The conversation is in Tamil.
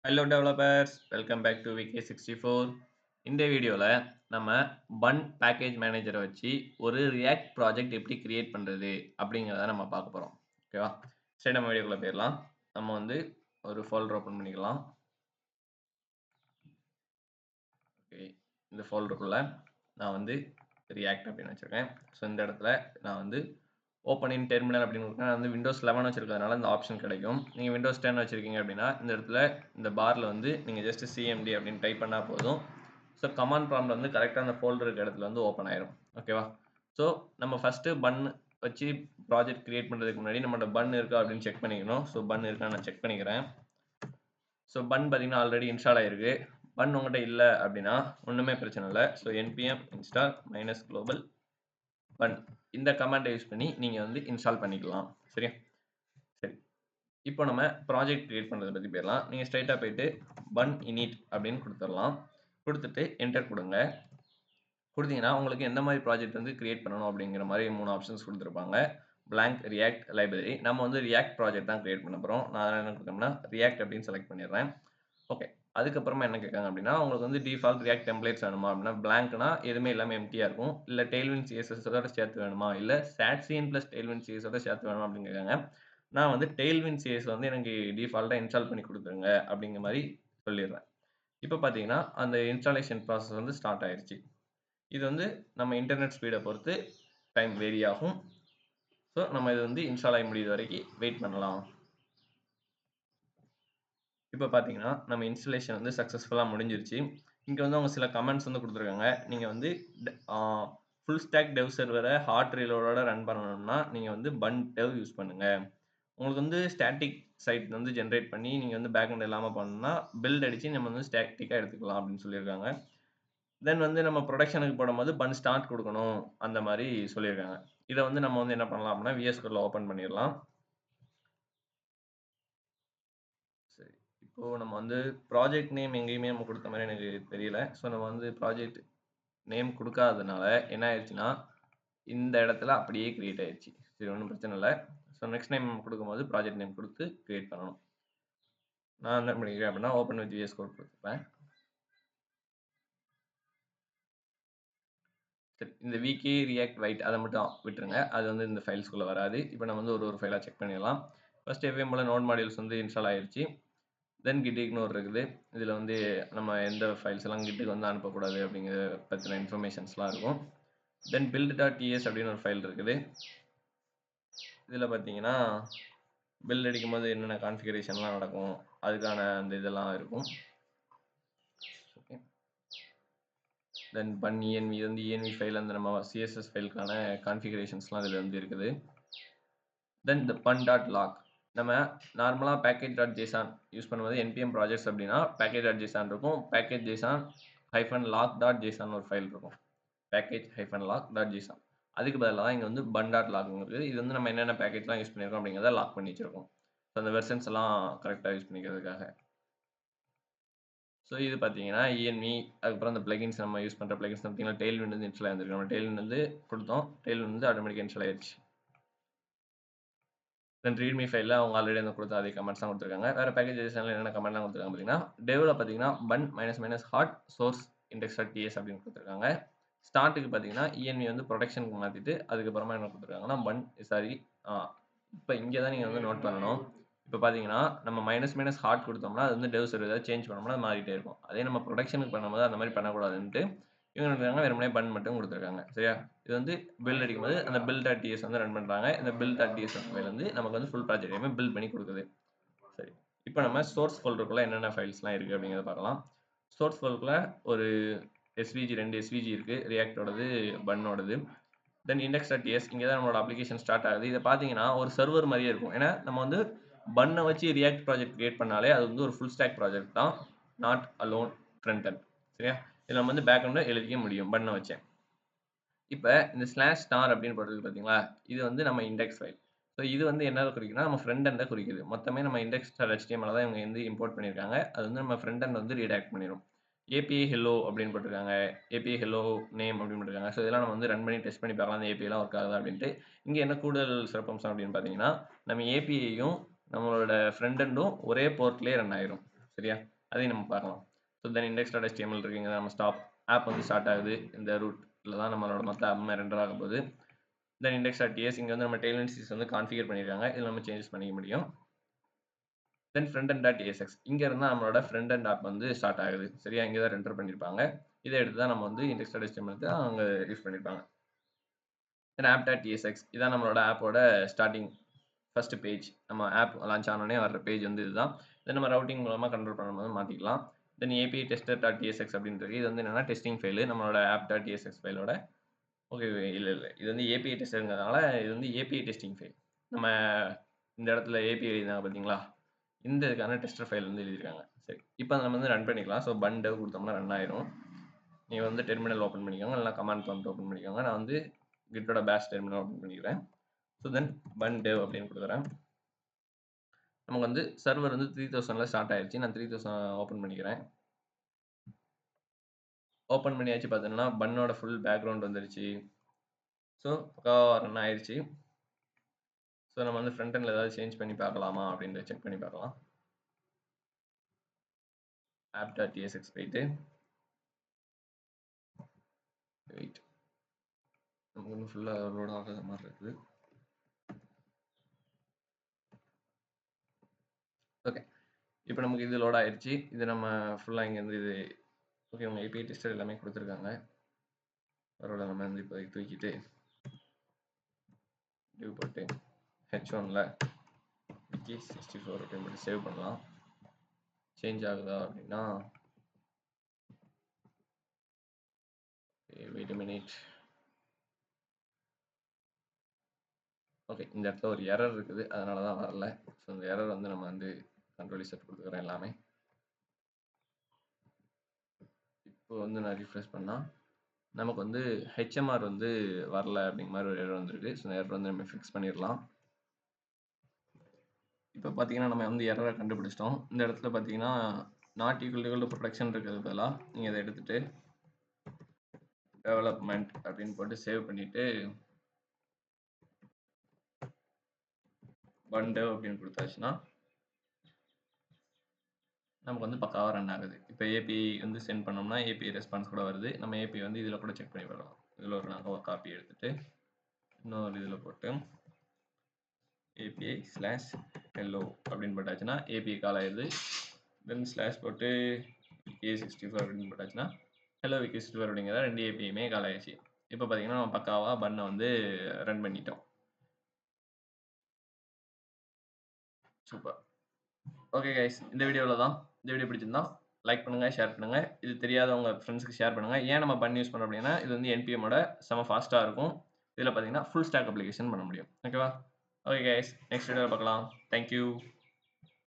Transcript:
Hello developers welcome back to VK64. இந்த வீடியோவில் நம்ம பன் பேக்கேஜ் மேனேஜரை வச்சு ஒரு ரியாக்ட் ப்ராஜெக்ட் எப்படி கிரியேட் பண்ணுறது அப்படிங்கிறத நம்ம பார்க்க போகிறோம். ஓகேவா? சரி, நம்ம வீடியோக்குள்ளே போயிடலாம். நம்ம வந்து ஒரு ஃபோல்டர் ஓப்பன் பண்ணிக்கலாம். ஓகே, இந்த ஃபோல்டருக்குள்ளே நான் வந்து ரியாக்ட் அப்படின்னு வச்சுருக்கேன். ஸோ இந்த இடத்துல நான் வந்து ஓப்பன் இன் டெர்மினல் அப்படின்னு நான் வந்து விண்டோஸ் 11 வச்சிருக்கிறதுனால இந்த ஆப்ஷன் கிடைக்கும். நீங்கள் விண்டோஸ் 10 வச்சிருக்கீங்க அப்படின்னா இந்த இடத்துல இந்த பாரில் வந்து நீங்கள் ஜஸ்ட் சிஎம்டி அப்படின்னு டைப் பண்ணால் போதும். ஸோ கமாண்ட் ப்ராம்ப்ட் வந்து கரெக்டாக அந்த ஃபோல்டர் இருக்க இடத்துல வந்து ஓப்பன் ஆயிரும். ஓகேவா? ஸோ நம்ம ஃபஸ்ட்டு பன் வச்சு ப்ராஜெக்ட் கிரியேட் பண்ணுறதுக்கு முன்னாடி நம்மளோட பன் இருக்கா அப்படின்னு செக் பண்ணிக்கணும். ஸோ பன் இருக்கா நான் செக் பண்ணிக்கிறேன். ஸோ பன் பார்த்தீங்கன்னா ஆல்ரெடி இன்ஸ்டால் ஆயிருக்கு. பன் உங்கள்கிட்ட இல்லை அப்படின்னா ஒன்றுமே பிரச்சனை இல்லை. ஸோ npm install -global பன் இந்த கமாண்டை யூஸ் பண்ணி நீங்கள் வந்து இன்ஸ்டால் பண்ணிக்கலாம். சரியா? சரி, இப்போ நம்ம ப்ராஜெக்ட் கிரியேட் பண்ணுறதை பற்றி போயிடலாம். நீங்கள் ஸ்ட்ரைட்டாக போயிட்டு பன் init அப்படின்னு கொடுத்துடலாம். கொடுத்துட்டு என்டர் கொடுங்க. கொடுத்தீங்கன்னா உங்களுக்கு எந்த மாதிரி ப்ராஜெக்ட் வந்து கிரியேட் பண்ணணும் அப்படிங்கிற மாதிரி 3 ஆப்ஷன்ஸ் கொடுத்துருப்பாங்க. Blank, react, library. நம்ம வந்து ரியாக்ட் ப்ராஜெக்ட் தான் கிரியேட் பண்ண போகிறோம். நான் என்ன கொடுத்தோம்னா ரியாக்ட் அப்படின்னு செலக்ட் பண்ணிடுறேன். ஓகே, அதுக்கப்புறமா என்ன கேட்காங்க அப்படின்னா உங்களுக்கு வந்து டிஃபால்ட் ரியாக்ட் டெம்ப்ளேட்ஸ் வேணுமா அப்படின்னா பிளாங்க்னா எதுவுமே இல்லாமல் எம்டியாக இருக்கும். இல்லை டெய்ல்வின் சிஎஸ்எஸோட சேர்த்து வேணுமா, இல்லை சாட்சியன் ப்ளஸ் டெய்ல்வின் சிஎஸோட சேர்த்து வேணுமா அப்படின்னு கேட்காங்க. நான் வந்து டெய்ல்வின் சிஎஸ் வந்து எனக்கு டிஃபால்ட்டாக இன்ஸ்டால் பண்ணி கொடுத்துருங்க அப்படிங்கிற மாதிரி சொல்லிடுறேன். இப்போ பார்த்தீங்கன்னா அந்த இன்ஸ்டாலேஷன் ப்ராசஸ் வந்து ஸ்டார்ட் ஆயிடுச்சு. இது வந்து நம்ம இன்டர்நெட் ஸ்பீடை பொறுத்து டைம் வேரி ஆகும். ஸோ நம்ம இது வந்து இன்ஸ்டால் ஆகி முடியுது வரைக்கும் வெயிட் பண்ணலாம். இப்போ பார்த்தீங்கன்னா நம்ம இன்ஸ்டலேஷன் வந்து சக்ஸஸ்ஃபுல்லாக முடிஞ்சிருச்சு. இங்கே வந்து அவங்க சில கமெண்ட்ஸ் வந்து கொடுத்துருக்காங்க. நீங்கள் வந்து ஃபுல் ஸ்டாக் டெவ் சர்வரை ஹார்ட் ரீலோடோட ரன் பண்ணணும்னா நீங்கள் வந்து பன் டெவ் யூஸ் பண்ணுங்கள். உங்களுக்கு வந்து ஸ்டாட்டிக் சைட் வந்து ஜென்ரேட் பண்ணி நீங்கள் வந்து பேக்எண்ட் இல்லாமல் பண்ணணும்னா பில்ட் அடித்து நம்ம வந்து ஸ்டாட்டிக்காக எடுத்துக்கலாம் அப்படின்னு சொல்லியிருக்காங்க. தென் வந்து நம்ம ப்ரொடக்ஷனுக்கு போடும்போது பன் ஸ்டார்ட் கொடுக்கணும் அந்த மாதிரி சொல்லியிருக்காங்க. இதை வந்து நம்ம வந்து என்ன பண்ணலாம் அப்படின்னா VS Codeல ஓப்பன் பண்ணிடலாம். சரி, இப்போ நம்ம வந்து ப்ராஜெக்ட் நேம் எங்கேயுமே நம்ம கொடுத்த மாதிரி எனக்கு தெரியல. ஸோ நம்ம வந்து ப்ராஜெக்ட் நேம் கொடுக்காததுனால என்ன ஆயிடுச்சுன்னா இந்த இடத்துல அப்படியே கிரியேட் ஆயிடுச்சு. சரி, ஒன்றும் பிரச்சனை இல்லை. ஸோ நெக்ஸ்ட் நேம் கொடுக்கும்போது ப்ராஜெக்ட் நேம் கொடுத்து கிரியேட் பண்ணணும். நான் என்ன பண்ணிக்கிறேன் அப்படின்னா ஓப்பன் வித் VS Code கொடுத்துப்பேன். சரி, இந்த விகே ரியாக்ட் ரைட் அதை மட்டும் விட்டுருங்க. அது வந்து இந்த ஃபைல்ஸ்குள்ளே வராது. இப்போ நம்ம வந்து ஒரு ஃபைலாக செக் பண்ணிடலாம். ஃபர்ஸ்ட் எப்பயும் போல் நோட் மாடியூல்ஸ் வந்து இன்ஸ்டால் ஆயிடுச்சு. தென் கிட் இக்னோர் இருக்குது. இதில் வந்து நம்ம எந்த ஃபைல்ஸ் எல்லாம் கிட்டுக்கு வந்து அனுப்பக்கூடாது அப்படிங்கிற பற்றின இன்ஃபர்மேஷன்ஸ்லாம் இருக்கும். தென் build.ts அப்படின்னு ஒரு ஃபைல் இருக்குது. இதில் பார்த்தீங்கன்னா பில்ட் அடிக்கும்போது என்னென்ன கான்ஃபிகரேஷன்லாம் நடக்கும் அதுக்கான அந்த இதெல்லாம் இருக்கும். ஓகே, தென் பன் ENV வந்து ENV ஃபைல் அந்த நம்ம CSS ஃபைலுக்கான கான்ஃபிகரேஷன்ஸ்லாம் இதில் வந்து இருக்குது. தென் இந்த pun.log நம்ம நார்மலாக package.json யூஸ் பண்ணும்போது npm ப்ராஜெக்ட்ஸ் அப்படின்னா package.json இருக்கும். package.json-log.json ஒரு ஃபைல் இருக்கும். package-log.json அதுக்கு பதிலாக இங்கே வந்து bun.log இருக்குது. இது வந்து நம்ம என்னென்ன பேக்கேஜ்லாம் யூஸ் பண்ணியிருக்கோம் அப்படிங்கிறத லாக் பண்ணி வச்சிருக்கோம். ஸோ அந்த வெர்ஷன்ஸ் எல்லாம் கரெக்டாக யூஸ் பண்ணிக்கிறதுக்காக. ஸோ இது பார்த்தீங்கன்னா ENV அதுக்கப்புறம் அந்த பிளகின்ஸ் நம்ம யூஸ் பண்ணுற பிளகின்ஸ் பார்த்தீங்கன்னா டெய்ல்விண்ட் வந்து இன்ஸ்டால் ஆகிருக்கு. நம்ம டெய்ல்விண்ட் வந்து கொடுத்தோம். டெய்ல்விண்ட் வந்து ஆட்டோமேட்டிக்காக இன்ஸ்டால் ஆயிடுச்சு. தென் ரீட்மி ஃபைலில் அவங்க ஆல்ரெடி அந்த கொடுத்த அதே கமெண்ட்ஸ் தான் கொடுத்துருக்காங்க. வேறு பேக்கேஜஸ்ல என்னென்ன கமெண்ட்லாம் கொடுத்துருக்காங்க பார்த்தீங்கன்னா டெவில் பார்த்தீங்கன்னா பன் -ஹார்ட் சோர்ஸ் index.ts அப்படின்னு கொடுத்துருக்காங்க. ஸ்டார்ட்டுக்கு பார்த்தீங்கன்னா ENV வந்து ப்ரொடக்ஷனுக்கு மாற்றிட்டு அதுக்கப்புறமா என்ன கொடுத்துருக்காங்கன்னா பன் சாரி இப்போ இங்கே தான் நீங்கள் வந்து நோட் பண்ணணும். இப்போ பார்த்தீங்கன்னா நம்ம -ஹார்ட் கொடுத்தோம்னா அது வந்து டெவ் சர்வர் ஏதாவது சேஞ்ச் பண்ணோம்னா அது மாறிட்டே இருக்கும். அதே நம்ம ப்ரொடக்ஷனுக்கு பண்ணும்போது அந்த மாதிரி பண்ணக்கூடாதுன்ட்டு இவங்க இருக்காங்க வெறுமனே பன் மட்டும் கொடுத்துருக்காங்க. சரியா? இது வந்து பில்ட் அடிக்கும்போது அந்த build.ts வந்து ரன் பண்ணுறாங்க. இந்த build.ts ஃபைல் வந்து நமக்கு வந்து ஃபுல் ப்ராஜெக்டையுமே பில்ட் பண்ணி கொடுக்குது. சரி, இப்போ நம்ம சோர்ஸ் ஃபோல்டருக்குள்ள என்னென்ன ஃபைல்ஸ்லாம் இருக்குது அப்படிங்கிறத பார்க்கலாம். சோர்ஸ் ஃபோல்டருக்குள்ள ஒரு SVG 2 SVG இருக்குது. ரியாக்டோடது, பன்னோடது. தென் index.ts இங்கே தான் நம்மளோட அப்ளிகேஷன் ஸ்டார்ட் ஆகுது. இதை பார்த்தீங்கன்னா ஒரு சர்வர் மாதிரியே இருக்கும். ஏன்னா நம்ம வந்து பன்னை வச்சு ரியாக்ட் ப்ராஜெக்ட் கிரியேட் பண்ணாலே அது வந்து ஒரு ஃபுல் ஸ்டாக் ப்ராஜெக்ட் தான், நாட் அலோன் ஃப்ரண்ட் எண்ட். சரியா? இதில் நம்ம வந்து பேக் எண்டை எழுதிக்க முடியும் பன்னை வச்சேன். இப்போ இந்த /ஸ்டார் அப்படின்னு போட்டிருக்கு பார்த்தீங்களா, இது வந்து நம்ம இண்டெக்ஸ் ஃபைல். ஸோ இது வந்து என்ன குறிக்குதுன்னா நம்ம ஃப்ரண்ட் எண்டை குறிக்குது. மொத்தமே நம்ம index.html தான் இவங்க வந்து இம்போர்ட் பண்ணியிருக்காங்க. அது வந்து நம்ம ஃப்ரண்ட் எண்ட் வந்து ரீடாக்ட் பண்ணிடும். API ஹெல்லோ அப்படின்னு போட்டிருக்காங்க. API ஹெல்லோ நேம் அப்படின்னு போட்டிருக்காங்க. ஸோ இதெல்லாம் நம்ம வந்து ரன் பண்ணி டெஸ்ட் பண்ணி பார்க்கலாம் அந்த APIலாம் ஒர்க் ஆகுதா அப்படின்ட்டு. இங்கே என்ன கூடுதல் சிறப்பம்சம் அப்படின்னு பார்த்தீங்கன்னா நம்ம APIயும் நம்மளோட ஃப்ரண்ட் எண்டும் ஒரே போர்ட்லேயே ரன் ஆயிரும். சரியா? அதையும் நம்ம பார்க்கலாம். ஸோ தென் index.html இருக்குங்க. நம்ம ஆப் வந்து ஸ்டார்ட் ஆகுது. இந்த ரூட்ல தான் நம்மளோட மொத்த ஆப்புமே ரெண்டர் ஆக போகுது. தென் index.ts இங்க வந்து நம்ம டெயில்ஸ் வந்து கான்ஃபிகர் பண்ணியிருக்காங்க. இதில் நம்ம சேஞ்சஸ் பண்ணிக்க முடியும். தென் frontend.asx இங்க இருந்தா நம்மளோட ஃப்ரண்ட் அண்ட் ஆப் வந்து ஸ்டார்ட் ஆகுது. சரியா? இங்க தான் ரெண்டர் பண்ணியிருப்பாங்க. இதை எடுத்து தான் நம்ம வந்து index.html தான் அங்க யூஸ் பண்ணியிருப்பாங்க. தென் app.tsx இதான் நம்மளோட ஆப்போட ஸ்டார்ட்டிங் ஃபர்ஸ்ட் பேஜ். நம்ம ஆப் லான்ச் ஆனோடனே வர்ற பேஜ் வந்து இதுதான். இதை நம்ம ரவுட்டிங் மூலமா கண்ட்ரோல் பண்ணும்போது மாத்திக்கலாம். தென் API tester.tsx அப்படின்றது இது வந்து என்னன்னா டெஸ்டிங் ஃபைல் நம்மளோட app.tsx ஃபைலோட ஓகே இல்ல இது வந்து API டெஸ்டர்ங்கிறதுனால இது வந்து API டெஸ்டிங் ஃபைல். நம்ம இந்த இடத்துல API எழுதினாங்க பார்த்தீங்களா? இந்த இதுக்கான டெஸ்டர் ஃபைல் வந்து எழுதியிருக்காங்க. சரி இப்போ நம்ம வந்து ரன் பண்ணிக்கலாம். ஸோ பன் டெவ் கொடுத்தோம்னா ரன் ஆயிரும். நீங்கள் வந்து டெர்மினல் ஓப்பன் பண்ணிக்கோங்க, இல்லைனா கமாண்ட் ப்ராம்ப்ட் ஓப்பன் பண்ணிக்கோங்க. நான் வந்து கிட்டோட பேஷ் டெர்மினல் ஓப்பன் பண்ணிக்கிறேன். ஸோ தென் பன் டெவ் அப்படின்னு கொடுக்குறேன். நமக்கு வந்து சர்வர் வந்து 3000ல ஸ்டார்ட் ஆயிடுச்சு. நான் 3000 ஓப்பன் பண்ணிக்கிறேன். ஓப்பன் பண்ணியாச்சு பார்த்தீங்கன்னா பன்னோட ஃபுல் பேக்ரவுண்ட் வந்துருச்சு. ஸோ பக்காவாக ரன் ஆயிடுச்சு. ஸோ நம்ம வந்து ஃப்ரண்ட் எண்டில் ஏதாவது சேஞ்ச் பண்ணி பார்க்கலாமா அப்படின்றத செக் பண்ணி பார்க்கலாம். app.tsx போயிட்டு வெயிட் நமக்கு இன்னும் ஃபுல்லாக லோட் ஆகாத மாதிரி இருக்குது. ஓகே இப்போ நமக்கு இது லோட் ஆயிடுச்சு. இது நம்ம ஃபுல்லாக இங்கேருந்து இது ஓகே உங்கள் API டெஸ்டர் எல்லாமே கொடுத்துருக்காங்க. அதோட நம்ம வந்து இப்போ தூக்கிட்டு டிவ் போட்டு H1ல wiki64 அப்படின்னு போட்டு சேவ் பண்ணலாம். சேஞ்ச் ஆகுதா அப்படின்னா வெயிட் a minute. ஓகே இந்த இடத்துல ஒரு எரர் இருக்குது, அதனால தான் வரல. ஸோ இந்த எரர் வந்து நம்ம வந்து கண்ட்ரோல் செட் கொடுத்துக்கிறோம் எல்லாமே. இப்போ வந்து நான் ரிஃப்ரெஷ் பண்ணால் நமக்கு வந்து HMR வந்து வரல அப்படிங்கிற மாதிரி ஒரு எரர் வந்திருக்கு. ஸோ இந்த எரர் வந்து நம்ம ஃபிக்ஸ் பண்ணிடலாம். இப்போ பார்த்தீங்கன்னா நம்ம வந்து எரரை கண்டுபிடிச்சிட்டோம். இந்த இடத்துல பார்த்தீங்கன்னா நாட் ஈக்குவல் டு ப்ரொடக்ஷன் இருக்கிறது பதிலாக நீங்கள் இதை எடுத்துகிட்டு டெவலப்மெண்ட் அப்படின்னு போட்டு சேவ் பண்ணிவிட்டு பன் டெவ் அப்படின்னு கொடுத்தாச்சுன்னா நமக்கு வந்து பக்காவாக ரன் ஆகுது. இப்போ API வந்து சென்ட் பண்ணோம்னா API ரெஸ்பான்ஸ் கூட வருது. நம்ம API வந்து இதில் கூட செக் பண்ணி வரலாம். இதில் ஒரு நாங்கள் ஒரு காப்பி எடுத்துகிட்டு இன்னொரு இதில் போட்டு API/hello அப்படின்னு போட்டாச்சுன்னா API கால் ஆயிடுது. தென் ஸ்லாஷ் போட்டு wiki64 அப்படின்னு போட்டாச்சுன்னா hello wiki64 அப்படிங்கிற 2 APIயுமே கால் ஆயிடுச்சு. இப்போ பார்த்தீங்கன்னா நம்ம பக்காவாக பன்னை வந்து ரன் பண்ணிட்டோம். சூப்பர். ஓகே கைஸ் இந்த வீடியோவில் தான். இந்த வீடியோ பிடிச்சிருந்தா லைக் பண்ணுங்கள், ஷேர் பண்ணுங்கள். இது தெரியாதவங்க ஃப்ரெண்ட்ஸ்க்கு ஷேர் பண்ணுங்கள். ஏன் நம்ம பன் யூஸ் பண்ணுறோம் அப்படின்னா இது வந்து NPMோட செம ஃபாஸ்ட்டாக இருக்கும். இதில் பார்த்தீங்கன்னா ஃபுல் ஸ்டாக் அப்ளிகேஷன் பண்ண முடியும். ஓகேவா? ஓகே கைஸ் நெக்ஸ்ட் வீடியோவில் பார்க்கலாம். தேங்க்யூ.